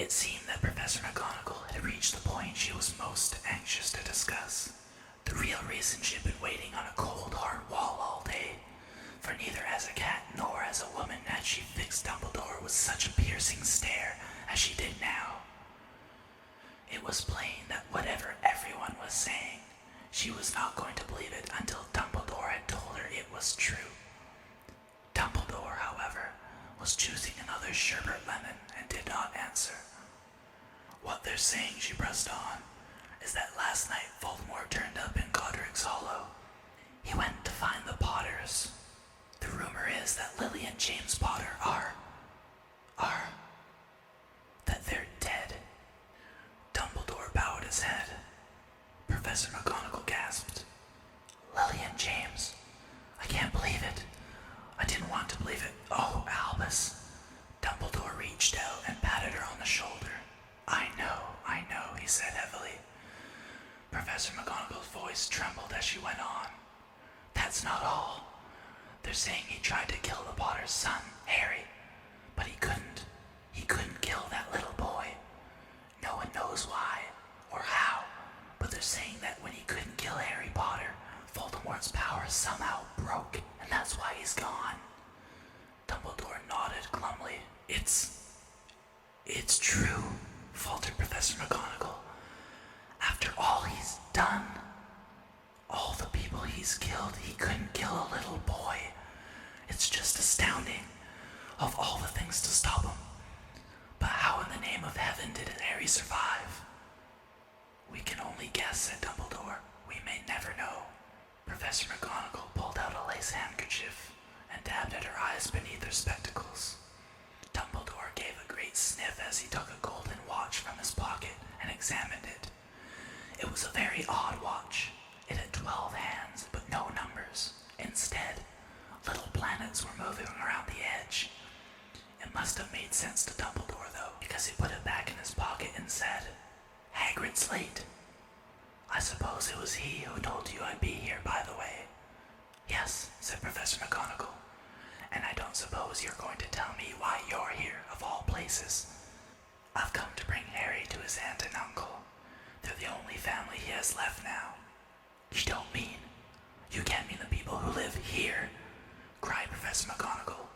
It seemed that Professor McGonagall had reached the point she was most anxious to discuss. The real reason she had been waiting on a cold, hard wall all day. For neither as a cat nor as a woman had she fixed Dumbledore with such a piercing stare as she did now. It was plain that whatever everyone was saying, she was not going to believe it until Dumbledore had told her it was true. Dumbledore, however, was choosing another sherbet lemon and did not answer. What they're saying, she pressed on, is that last night Voldemort turned up in Godric's Hollow. He went to find the Potters. The rumor is that Lily and James Potter that they're dead. Dumbledore bowed his head. Professor McGonagall gasped. Lily and James? I can't believe it. I didn't want to believe it. Oh, Albus. Dumbledore reached out and patted her on the shoulder. I know, he said heavily. Professor McGonagall's voice trembled as she went on. That's not all. They're saying he tried to kill the Potter's son, Harry, but he couldn't. He couldn't kill that little boy. No one knows why or how, but they're saying that when he couldn't kill Harry Potter, Voldemort's power somehow broke, and that's why he's gone. Dumbledore nodded glumly. It's true, faltered Professor McGonagall. After all he's done, all the people he's killed, he couldn't kill a little boy. It's just astounding, of all the things to stop him. But how in the name of heaven did Harry survive? We can only guess, said Dumbledore. We may never know. Professor McGonagall pulled out a lace handkerchief and dabbed at her eyes beneath her spectacles. Dumbledore gave a great sniff as he took a golden watch from his pocket and examined it. It was a very odd watch. It had 12 hands, but no numbers. Instead, little planets were moving around the edge. It must have made sense to Dumbledore, though, because he put it back in his pocket and said, Hagrid's late. I suppose it was he who told you I'd be here, by the way. Yes, said Professor McGonagall, and I don't suppose you're going to tell me why you're here, of all places. I've come to bring Harry to his aunt and uncle. They're the only family he has left now. You can't mean the people who live here, cried Professor McGonagall,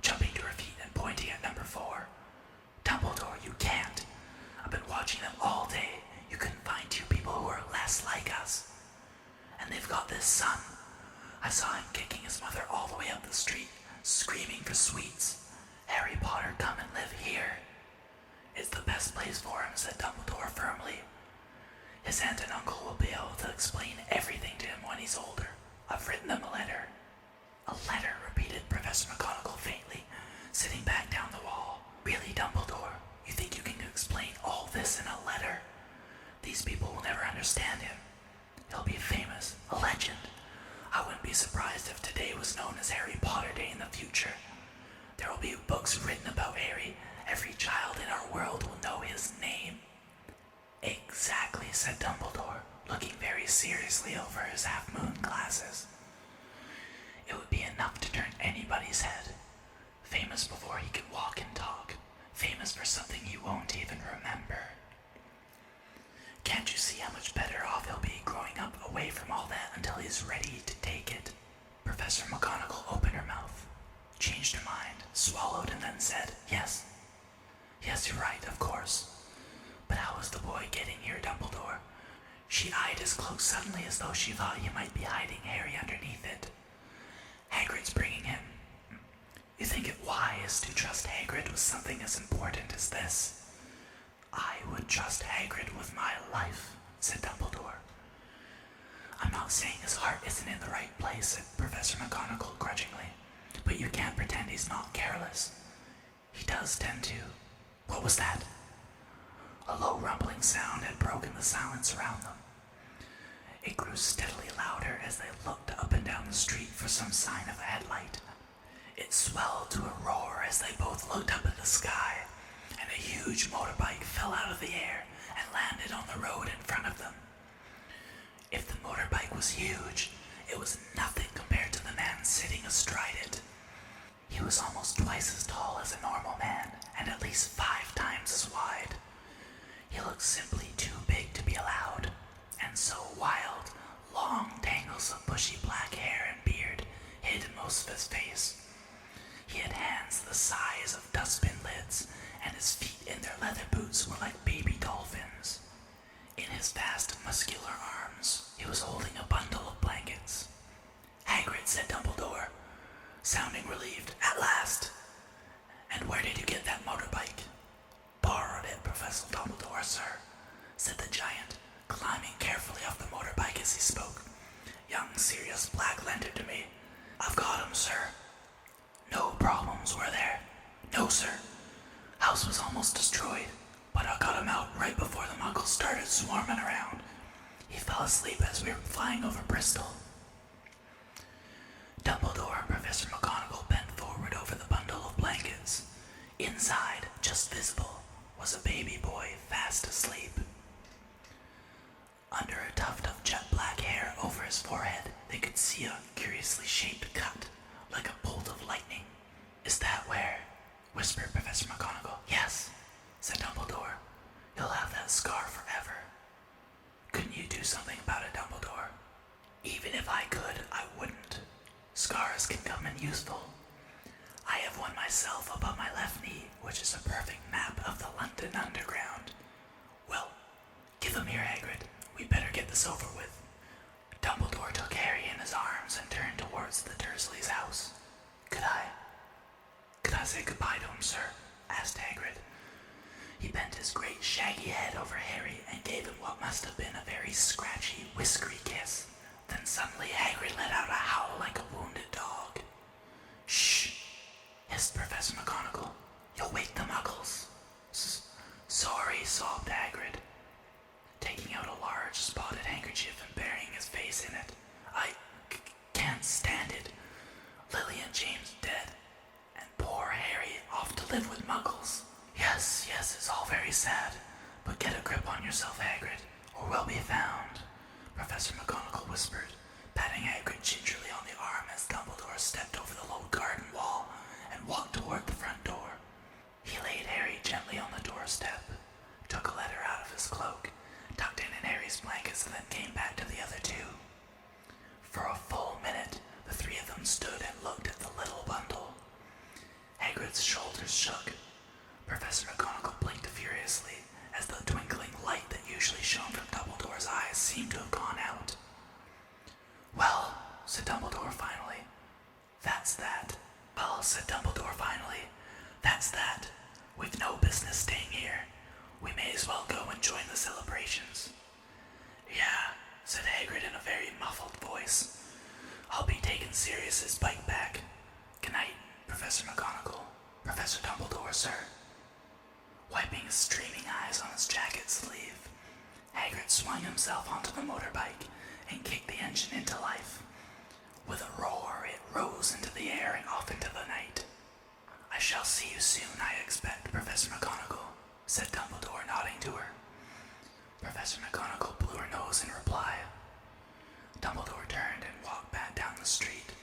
jumping to her feet and pointing at number 4. Dumbledore, you can't. I've been watching them all day. You couldn't find 2 people who are less like us. And they've got this son. I saw him kicking his mother all the way up the street, screaming for sweets. Harry Potter, come and live here. It's the best place for him, said Dumbledore firmly. His aunt and uncle will be able to explain everything to him when he's older. I've written them a letter. A letter, repeated Professor McGonagall faintly, sitting back down the wall. Really, Dumbledore? You think you can explain all this in a letter? These people will never understand him. He'll be famous, a legend. I wouldn't be surprised if today was known as Harry Potter Day in the future. There will be books written about Harry. Every child in our world will know his name. Exactly, said Dumbledore, looking very seriously over his half-moon glasses. It would be enough to turn anybody's head. Famous before he could walk and talk. Famous for something you won't even remember. Can't you see how much better off he'll be growing up away from all that until he's ready to take it? Professor McGonagall opened her mouth, changed her mind, swallowed, and then said, Yes, you're right, of course. But how is the boy getting here, Dumbledore? She eyed his cloak suddenly as though she thought he might be hiding Harry underneath it. Hagrid's bringing him. You think it wise to trust Hagrid with something as important as this? I would trust Hagrid with my life, said Dumbledore. I'm not saying his heart isn't in the right place, said Professor McGonagall grudgingly, but you can't pretend he's not careless. He does tend to. What was that? A low rumbling sound had broken the silence around them. It grew steadily louder as they looked up and down the street for some sign of a headlight. It swelled to a roar as they both looked up at the sky, and a huge motorbike fell out of the air and landed on the road in front of them. If the motorbike was huge, it was nothing compared to the man sitting astride it. He was almost twice as tall as a normal man, and at least 5 times as wide. He looked simply too big to be allowed, and so wild, long tangles of bushy black hair and beard hid most of his face. He had hands the size of dustbin lids, and his feet in their leather boots were like baby dolphins. In his vast, muscular arms, he was holding a bundle of blankets. "Hagrid," said Dumbledore, sounding relieved. "At last! And where did you get that motorbike?" "Borrowed it, Professor Dumbledore, sir," said the giant, climbing carefully off the motorbike as he spoke. "Young Sirius Black lent it to me. I've got him, sir." "No problems, were there?" "No, sir. House was almost destroyed, but I got him out right before the muggles started swarming around. He fell asleep as we were flying over Bristol." Dumbledore and Professor McGonagall bent forward over the bundle of blankets. Inside, just visible, was a baby boy fast asleep. Under a tuft of jet black hair over his forehead, they could see a curiously shaped cut, like a bolt of lightning. "Is that where?" whispered Professor McGonagall. "Yes," said Dumbledore. "You'll have that scar forever." "Couldn't you do something about it, Dumbledore?" "Even if I could, I wouldn't. Scars can come in useful. I have one myself above my left knee, which is a perfect map of the London Underground." "Well, give him here, Hagrid. We'd better get this over with." Dumbledore took Harry in his arms and turned towards the Dursleys' house. Could I say goodbye to him, sir?" asked Hagrid. He bent his great shaggy head over Harry and gave him what must have been a very scratchy, whiskery kiss. Then suddenly Hagrid let out a howl like a wounded dog. "Shh!" hissed Professor McGonagall. "You'll wake the muggles." Sorry," sobbed Hagrid, taking out a large spotted handkerchief and burying his face in it. I can't stand it. Lily and James dead, and poor Harry off to live with muggles. Yes, it's all very sad, but get a grip on yourself, Hagrid, or we'll be found," Professor McGonagall whispered, patting Hagrid gingerly on the arm as Dumbledore stepped over the low garden wall and walked toward the front door. He laid Harry gently on the doorstep, took a letter out of his cloak, tucked it in Harry's blankets, and then came back to the other two. For a full minute, the three of them stood and looked at the little bundle. Hagrid's shoulders shook. Professor McGonagall blinked furiously as the twinkling light that usually shone from Dumbledore's eyes seemed to have gone out. "Well," said Dumbledore finally, "that's that. We've no business staying here. We may as well go and join the celebrations." "Yeah," said Hagrid in a very muffled voice. "I'll be taking Sirius's bike back. Good night, Professor McGonagall." "Professor Dumbledore, sir." Wiping his streaming eyes on his jacket sleeve, Hagrid swung himself onto the motorbike and kicked the engine into life. With a roar, it rose into the air and off into the night. "I shall see you soon, I expect, Professor McGonagall," said Dumbledore, nodding to her. Professor McGonagall blew her nose in reply. Dumbledore turned and walked back down the street.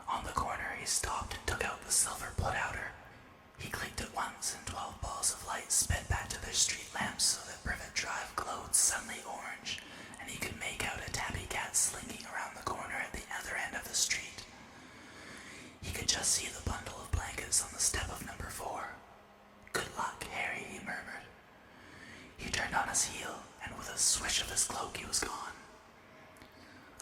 On the corner, he stopped and took out the silver put-outer. He clicked it once, and 12 balls of light sped back to their street lamps so that Privet Drive glowed suddenly orange, and he could make out a tabby cat slinking around the corner at the other end of the street. He could just see the bundle of blankets on the step of number 4. "Good luck, Harry," he murmured. He turned on his heel, and with a swish of his cloak he was gone.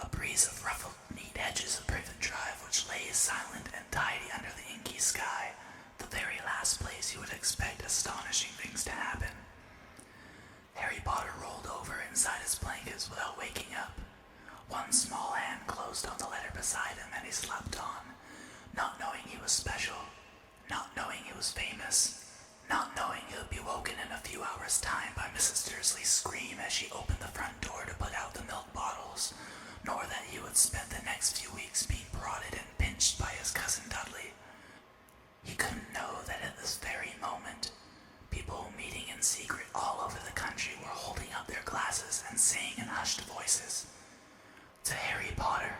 A breeze of ruffled neat edges of Privet Drive, which lay silent and tidy under the inky sky, the very last place you would expect astonishing things to happen. Harry Potter rolled over inside his blankets without waking up. One small hand closed on the letter beside him, and he slept on, not knowing he was special, not knowing he was famous, not knowing he would be woken in a few hours' time by Mrs. Dursley's scream as she opened the front door to put out the milk bottles, nor that he would spend the next few weeks being prodded and pinched by his cousin Dudley. He couldn't know that at this very moment, people meeting in secret all over the country were holding up their glasses and saying in hushed voices, "To Harry Potter,